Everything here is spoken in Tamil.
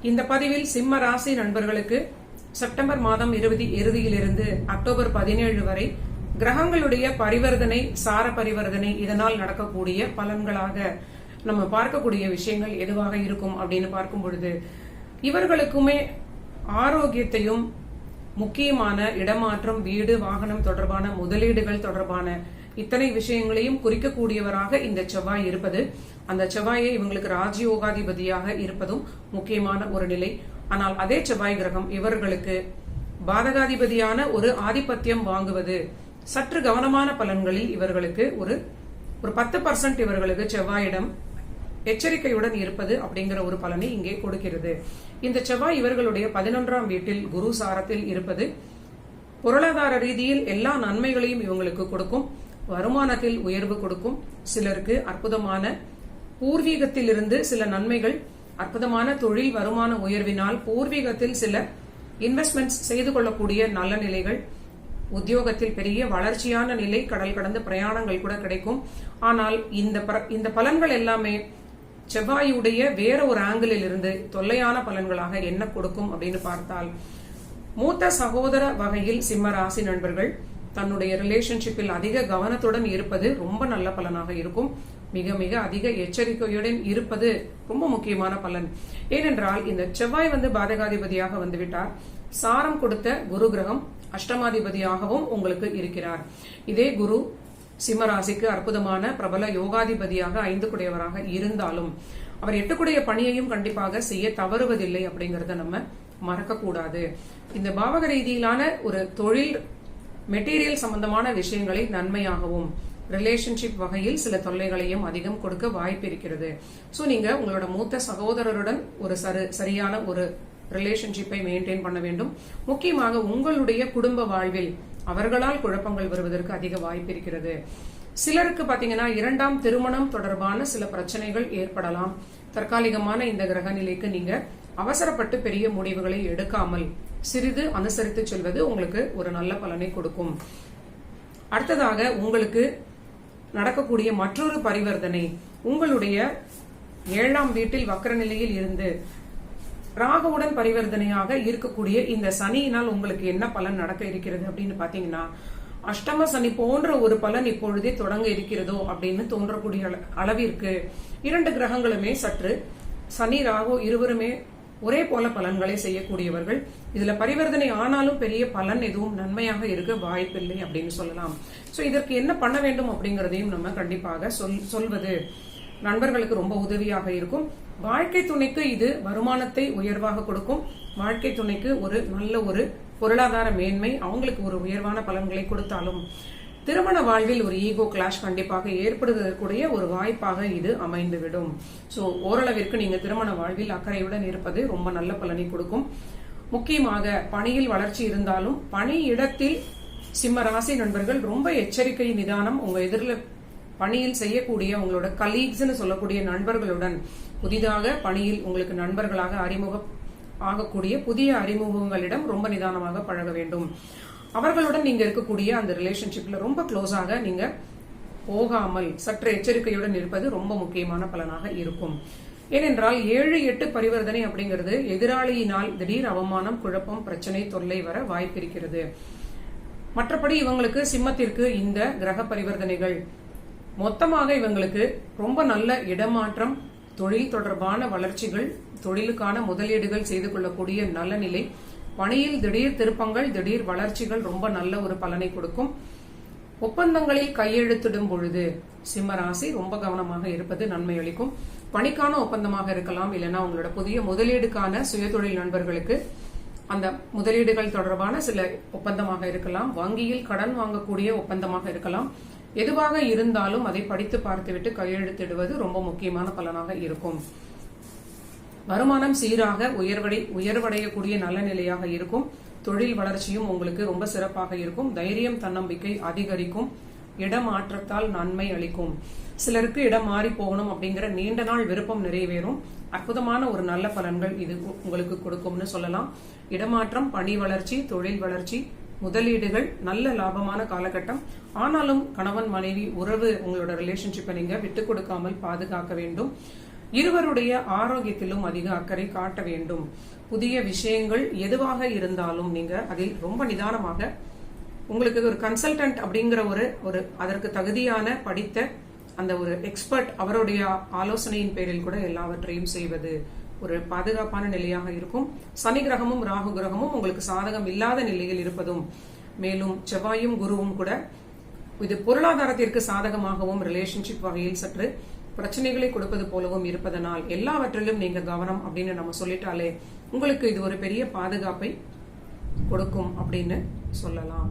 இந்த பதிவில் சிம்ம ராசி நண்பர்களுக்கு செப்டம்பர் மாதம் இறுதியிலிருந்து அக்டோபர் 17 வரை கிரகங்களுடைய பரிவர்த்தனை, சார பரிவர்த்தனை, இதனால் நடக்கக்கூடிய பலன்களாக நம்ம பார்க்கக்கூடிய விஷயங்கள் எதுவாக இருக்கும் அப்படின்னு பார்க்கும் பொழுது, இவர்களுக்குமே ஆரோக்கியத்தையும் முக்கியமான இடமாற்றம், வீடு, வாகனம் தொடர்பான முதலீடுகள் தொடர்பான இத்தனை விஷயங்களையும் குறிக்கக்கூடியவராக இந்த செவ்வாய் இருப்பது, அந்த செவ்வாயை இவங்களுக்கு ராஜயோகாதிபதியாக இருப்பதும் முக்கியமான ஒரு நிலை. ஆனால் அதே செவ்வாய் கிரகம் இவர்களுக்கு பாதகாதிபதியான ஒரு ஆதிபத்தியம் வாங்குவது, சற்று கவனமான பலன்களில் இவர்களுக்கு ஒரு 10% இவர்களுக்கு செவ்வாயிடம் எச்சரிக்கையுடன் இருப்பது அப்படிங்கிற ஒரு பலனை இங்கே கொடுக்கிறது. இந்த செவ்வாய் இவர்களுடைய 11ஆம் வீட்டில் குரு சாரத்தில் இருப்பது பொருளாதார ரீதியில் எல்லா நன்மைகளையும் இவங்களுக்கு கொடுக்கும். வருமானத்தில் உயர்வு கொடுக்கும். சிலருக்கு அற்புதமான பூர்வீகத்தில் இருந்து சில நன்மைகள், அற்புதமான தொழில் வருமான உயர்வினால் பூர்வீகத்தில் சில இன்வெஸ்ட்மெண்ட்ஸ் செய்து கொள்ளக்கூடிய நல்ல நிலைகள், உத்தியோகத்தில் பெரிய வளர்ச்சியான நிலை, கடல் கடந்த பிரயாணங்கள் கூட கிடைக்கும். ஆனால் இந்த பலன்கள் எல்லாமே செவ்வாயுடைய வேற ஒரு ஆங்கிளில் இருந்து தொல்லையான பலன்களாக என்ன கொடுக்கும் அப்படின்னு பார்த்தால், மூத்த சகோதர வகையில் சிம்ம ராசி நண்பர்கள் தன்னுடைய ரிலேஷன்ஷிப்பில் அதிக கவனத்துடன் இருப்பது ரொம்ப நல்ல பலனாக இருக்கும். மிக மிக அதிக எச்சரிக்கையுடன் இருப்பது ரொம்ப முக்கியமான பலன். ஏனென்றால் இந்த செவ்வாய் பாதகாதிபதியாக வந்துவிட்டார். சாரம் கொடுத்த குரு கிரகம் அஷ்டமாதிபதியாகவும் உங்களுக்கு இருக்கிறார். இதே குரு சிம்மராசிக்கு அற்புதமான பிரபல யோகாதிபதியாக 5 குடையவராக இருந்தாலும் அவர் 8 குடைய பணியையும் கண்டிப்பாக செய்ய தவறுவதில்லை அப்படிங்கறத நம்ம மறக்க கூடாது. இந்த பாவக ரீதியிலான ஒரு தொழில், மெட்டீரியல் சம்பந்தமான விஷயங்களை நன்மையாகவும், ரிலேஷன்ஷிப் வகையில் சில தொல்லைகளையும் அதிகம் கொடுக்க வாய்ப்பு இருக்கிறது. சோ நீங்க உங்களோட மூத்த சகோதரருடன் ஒரு சரியான ஒரு ரிலேஷன்ஷிப்பை மெயின்டைன் பண்ண வேண்டும். முக்கியமாக உங்களுடைய குடும்ப வாழ்வில் அவர்களால் குழப்பங்கள் வருவதற்கு அதிக வாய்ப்பு இருக்கிறது. சிலருக்கு பாத்தீங்கன்னா 2ஆம் திருமணம் தொடர்பான சில பிரச்சனைகள் ஏற்படலாம். தற்காலிகமான இந்த கிரக நிலைக்கு நீங்க அவசரப்பட்டு பெரிய முடிவுகளை எடுக்காமல் சிறிது அனுசரித்து செல்வது உங்களுக்கு ஒரு நல்ல பலனை கொடுக்கும். அடுத்ததாக உங்களுக்கு நடக்கக்கூடிய மற்றொரு பரிவர்த்தனை, உங்களுடைய 7ஆம் வீட்டில் வக்ர நிலையில் இருந்து ராகுவுடன் பரிவர்த்தனையாக இருக்கக்கூடிய இந்த சனியினால் உங்களுக்கு என்ன பலன் நடக்க இருக்கிறது அப்படின்னு பாத்தீங்கன்னா, அஷ்டம சனி போன்ற ஒரு பலன் இப்பொழுதே தொடங்க இருக்கிறதோ அப்படின்னு தோன்றக்கூடிய அளவிற்கு 2 கிரகங்களுமே சற்று, சனி ராகு இருவருமே ஒரே போல பலன்களை செய்யக்கூடியவர்கள். இதுல பரிவர்த்தனை ஆனாலும் பெரிய பலன் எதுவும் நன்மையாக இருக்க வாய்ப்பில்லை அப்படின்னு சொல்லலாம். சோ இதற்கு என்ன பண்ண வேண்டும் அப்படிங்கறதையும் நம்ம கண்டிப்பாக சொல்வது நண்பர்களுக்கு ரொம்ப உதவியாக இருக்கும். வாழ்க்கை துணைக்கு இது வருமானத்தை உயர்வாக கொடுக்கும். வாழ்க்கை துணைக்கு ஒரு நல்ல ஒரு பொருளாதார மேன்மை, அவங்களுக்கு ஒரு உயர்வான பலன்களை கொடுத்தாலும் திருமண வாழ்வில் ஒரு ஈகோ கிளாஷ் கண்டிப்பாக ஏற்படுவதற்குரிய ஒரு வாய்ப்பாக இது அமைந்துவிடும். சோ ஓரளவிற்கு நீங்க திருமண வாழ்வில் அக்கறையுடன் இருப்பது ரொம்ப நல்ல பலனை கொடுக்கும். முக்கியமாக பணியில் வளர்ச்சி இருந்தாலும் பணியிடத்தில் சிம்ம ராசி நண்பர்கள் ரொம்ப எச்சரிக்கை, நிதானம். உங்க எதிரில் பணியில் செய்யக்கூடிய உங்களோட கலீக்ஸ்னு சொல்லக்கூடிய நண்பர்களுடன் புதிதாக பணியில் உங்களுக்கு நண்பர்களாக அறிமுகம் ஆகக்கூடிய புதிய அறிமுகங்களிடம் ரொம்ப நிதானமாக பழக வேண்டும். அவர்களுடன் நீங்க இருக்கக்கூடிய அந்த ரிலேஷன்ஷிப்ல ரொம்ப க்ளோஸாக நீங்க போகாமல் சற்று எச்சரிக்கையுடன் இருப்பது ரொம்ப முக்கியமான பலனாக இருக்கும். ஏனென்றால் 7-8 பரிவர்த்தனை அப்படிங்கிறது எதிராளியினால் திடீர் அவமானம், குழப்பம், பிரச்சனை, தொல்லை வர வாய்ப்பிருக்கிறது. மற்றபடி இவங்களுக்கு சிம்மத்திற்கு இந்த கிரக பரிவர்த்தனைகள் மொத்தமாக இவங்களுக்கு ரொம்ப நல்ல இடமாற்றம், தொழில் தொடர்பான வளர்ச்சிகள், தொழிலுக்கான முதலீடுகள் செய்து கொள்ளக்கூடிய நல்ல நிலை, பணியில் திடீர் திருப்பங்கள், திடீர் வளர்ச்சிகள் ரொம்ப நல்ல ஒரு பலனை கொடுக்கும். ஒப்பந்தங்களில் கையெழுத்திடும் பொழுது சிம்ம ராசி ரொம்ப கவனமாக இருப்பது நன்மை அளிக்கும். பணிக்கான ஒப்பந்தமாக இருக்கலாம், இல்லைன்னா உங்களோட புதிய முதலீடுக்கான சுயதொழில் நண்பர்களுக்கு அந்த முதலீடுகள் தொடர்பான சில ஒப்பந்தமாக இருக்கலாம், வங்கியில் கடன் வாங்கக்கூடிய ஒப்பந்தமாக இருக்கலாம். எதுவாக இருந்தாலும் அதை படித்து பார்த்துவிட்டு கையெழுத்திடுவது ரொம்ப முக்கியமான பலனாக இருக்கும். வருமானம் சீராக உயர்வடையக்கூடிய நல்ல நிலையாக இருக்கும். தொழில் வளர்ச்சியும் உங்களுக்கு ரொம்ப சிறப்பாக இருக்கும். தைரியம், தன்னம்பிக்கை அதிகரிக்கும். இடமாற்றத்தால் நன்மை அளிக்கும். சிலருக்கு இடம் மாறி போகணும் அப்படிங்கிற நீண்ட நாள் விருப்பம் நிறைவேறும். அற்புதமான ஒரு நல்ல பலன்கள் இது உங்களுக்கு கொடுக்கும்னு சொல்லலாம். இடமாற்றம், பணி வளர்ச்சி, தொழில் வளர்ச்சி, முதலீடுகள், நல்ல லாபமான காலகட்டம். ஆனாலும் கணவன் மனைவி உறவு, உங்களோட ரிலேஷன்ஷிப்பை நீங்க விட்டு கொடுக்காமல் பாதுகாக்க வேண்டும். இருவருடைய ஆரோக்கியத்திலும் அதிக அக்கறை காட்ட வேண்டும். புதிய விஷயங்கள் எதுவாக இருந்தாலும் நீங்க அதில் ரொம்ப நிதானமாக, உங்களுக்கு ஒரு கன்சல்டன்ட் அப்படிங்கிற ஒரு அதற்கு தகுதியான படித்த அந்த ஒரு எக்ஸ்பர்ட் அவருடைய ஆலோசனையின் பேரில் கூட எல்லாவற்றையும் செய்வது ஒரு பாதுகாப்பான நிலையாக இருக்கும். சனி கிரகமும் ராகு கிரகமும் உங்களுக்கு சாதகம் இல்லாத நிலையில் இருப்பதும், மேலும் செவ்வாயும் குருவும் கூட இது பொருளாதாரத்திற்கு சாதகமாகவும் ரிலேஷன்ஷிப் வகையில் சற்று பிரச்சனைகளை கொடுப்பது போலவும் இருப்பதனால் எல்லாவற்றிலும் நீங்க கவனம் அப்படின்னு நம்ம சொல்லிட்டாலே உங்களுக்கு இது ஒரு பெரிய பாதுகாப்பை கொடுக்கும் அப்படின்னு சொல்லலாம்.